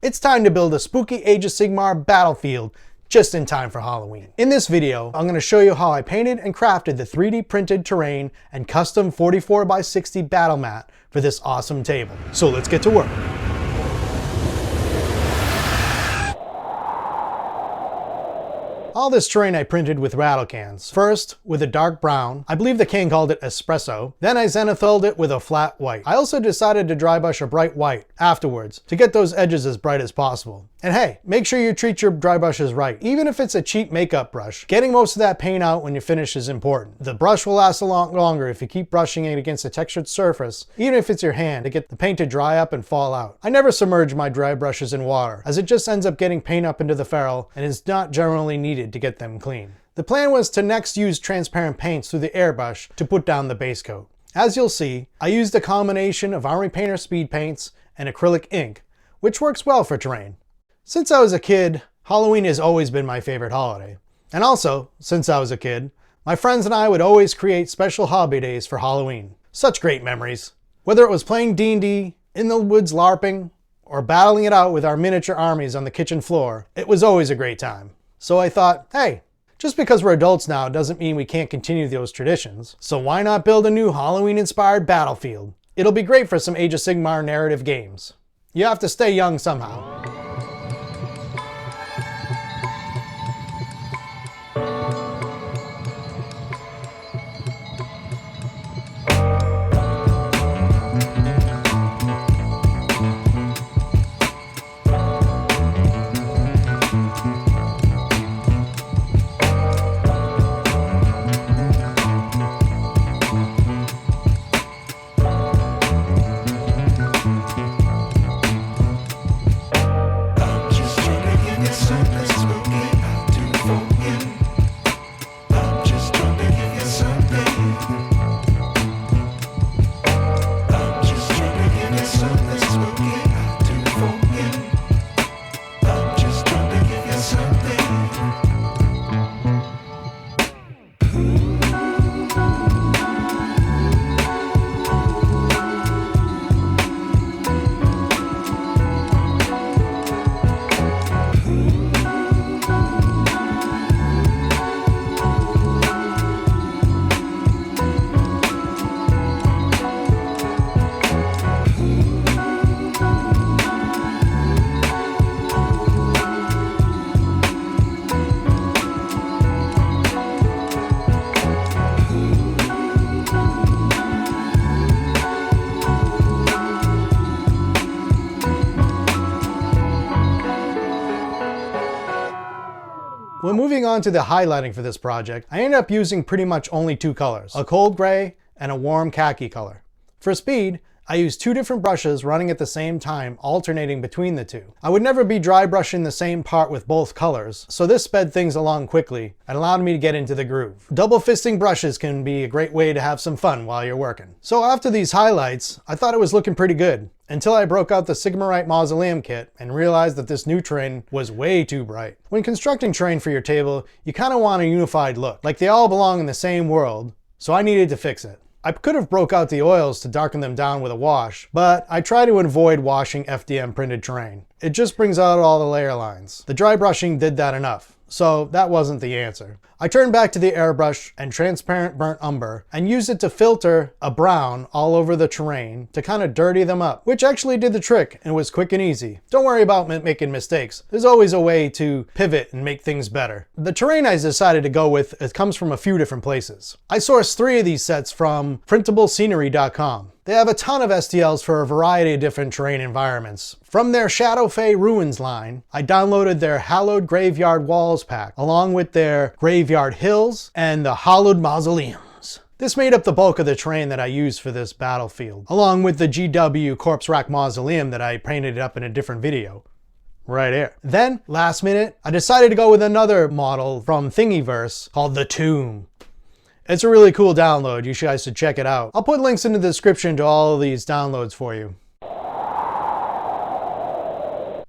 It's time to build a spooky Age of Sigmar battlefield just in time for Halloween. In this video, I'm going to show you how I painted and crafted the 3D printed terrain and custom 44x60 battle mat for this awesome table. So let's get to work. All this terrain I printed with rattle cans. First, with a dark brown. I believe the can called it espresso. Then I zenithalled it with a flat white. I also decided to dry brush a bright white afterwards to get those edges as bright as possible. And hey, make sure you treat your dry brushes right. Even if it's a cheap makeup brush, getting most of that paint out when you finish is important. The brush will last a lot longer if you keep brushing it against a textured surface, even if it's your hand, to get the paint to dry up and fall out. I never submerge my dry brushes in water, as it just ends up getting paint up into the ferrule and is not generally needed to get them clean. The plan was to next use transparent paints through the airbrush to put down the base coat. As you'll see, I used a combination of Army Painter speed paints and acrylic ink, which works well for terrain. Since I was a kid, Halloween has always been my favorite holiday. And also, since I was a kid, my friends and I would always create special hobby days for Halloween. Such great memories. Whether it was playing D&D, in the woods LARPing, or battling it out with our miniature armies on the kitchen floor, it was always a great time. So I thought, hey, just because we're adults now doesn't mean we can't continue those traditions. So why not build a new Halloween-inspired battlefield? It'll be great for some Age of Sigmar narrative games. You have to stay young somehow. When moving on to the highlighting for this project, I ended up using pretty much only two colors, a cold gray and a warm khaki color. For speed, I used two different brushes running at the same time, alternating between the two. I would never be dry brushing the same part with both colors, so this sped things along quickly and allowed me to get into the groove. Double fisting brushes can be a great way to have some fun while you're working. So after these highlights, I thought it was looking pretty good, until I broke out the Sigmarite Mausoleum kit and realized that this new terrain was way too bright. When constructing terrain for your table, you kind of want a unified look, like they all belong in the same world, so I needed to fix it. I could have broke out the oils to darken them down with a wash, but I try to avoid washing FDM printed terrain. It just brings out all the layer lines. The dry brushing did that enough, so that wasn't the answer. I turned back to the airbrush and transparent burnt umber and used it to filter a brown all over the terrain to kind of dirty them up, which actually did the trick and was quick and easy. Don't worry about making mistakes. There's always a way to pivot and make things better. The terrain I decided to go with, it comes from a few different places. I sourced 3 of these sets from PrintableScenery.com. They have a ton of STLs for a variety of different terrain environments. From their Shadowfey Ruins line, I downloaded their Hallowed Graveyard Walls pack, along with their Graveyard Hills and the Hallowed Mausoleums. This made up the bulk of the terrain that I used for this battlefield, along with the GW Corpse Rack Mausoleum that I painted up in a different video. Right here. Then, last minute, I decided to go with another model from Thingiverse called the Tomb. It's a really cool download. You guys should check it out. I'll put links in the description to all of these downloads for you.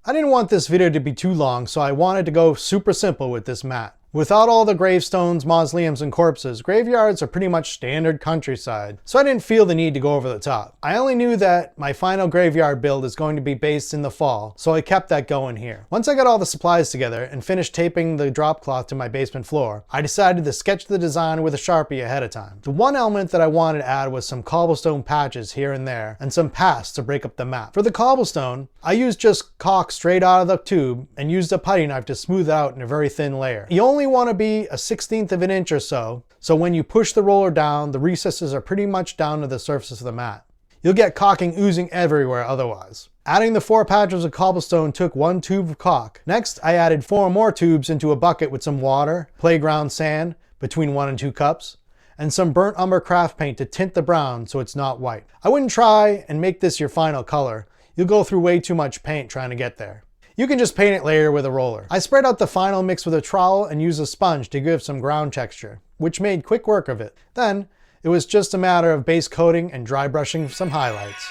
I didn't want this video to be too long, so I wanted to go super simple with this mat. Without all the gravestones, mausoleums, and corpses, graveyards are pretty much standard countryside, so I didn't feel the need to go over the top. I only knew that my final graveyard build is going to be based in the fall, so I kept that going here. Once I got all the supplies together and finished taping the drop cloth to my basement floor, I decided to sketch the design with a Sharpie ahead of time. The one element that I wanted to add was some cobblestone patches here and there, and some paths to break up the map. For the cobblestone, I used just caulk straight out of the tube and used a putty knife to smooth it out in a very thin layer. You only want to be a 1/16 of an inch or so when you push the roller down, the recesses are pretty much down to the surface of the mat. You'll get caulking oozing everywhere otherwise. Adding the 4 patches of cobblestone took 1 tube of caulk. Next, I added 4 more tubes into a bucket with some water, playground sand, between 1 and 2 cups, and some burnt umber craft paint to tint the brown so it's not white. I wouldn't try and make this your final color. You'll go through way too much paint trying to get there. You can just paint it later with a roller. I spread out the final mix with a trowel and used a sponge to give some ground texture, which made quick work of it. Then, it was just a matter of base coating and dry brushing some highlights.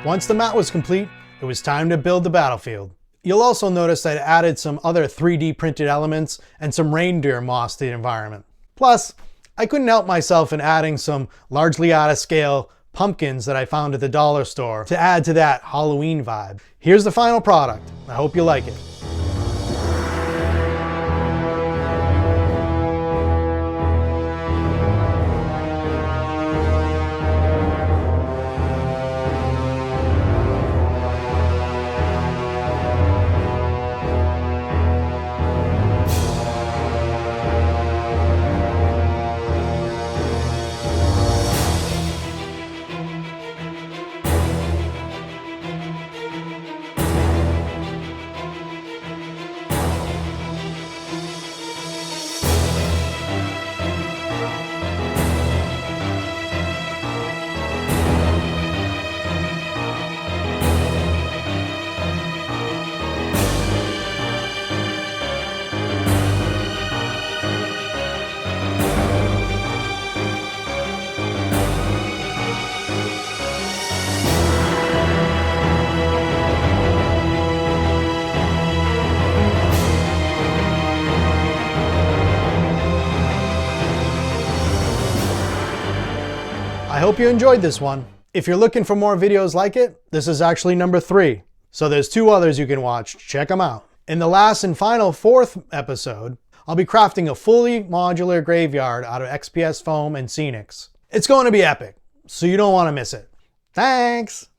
Once the mat was complete, it was time to build the battlefield. You'll also notice that I added some other 3D printed elements and some reindeer moss to the environment. Plus, I couldn't help myself in adding some largely out of scale pumpkins that I found at the dollar store to add to that Halloween vibe. Here's the final product. I hope you like it. I hope you enjoyed this one. If you're looking for more videos like it, this is actually number 3. So there's 2 others you can watch. Check them out. In the last and final 4th episode, I'll be crafting a fully modular graveyard out of XPS foam and Scenics. It's going to be epic, so you don't want to miss it. Thanks!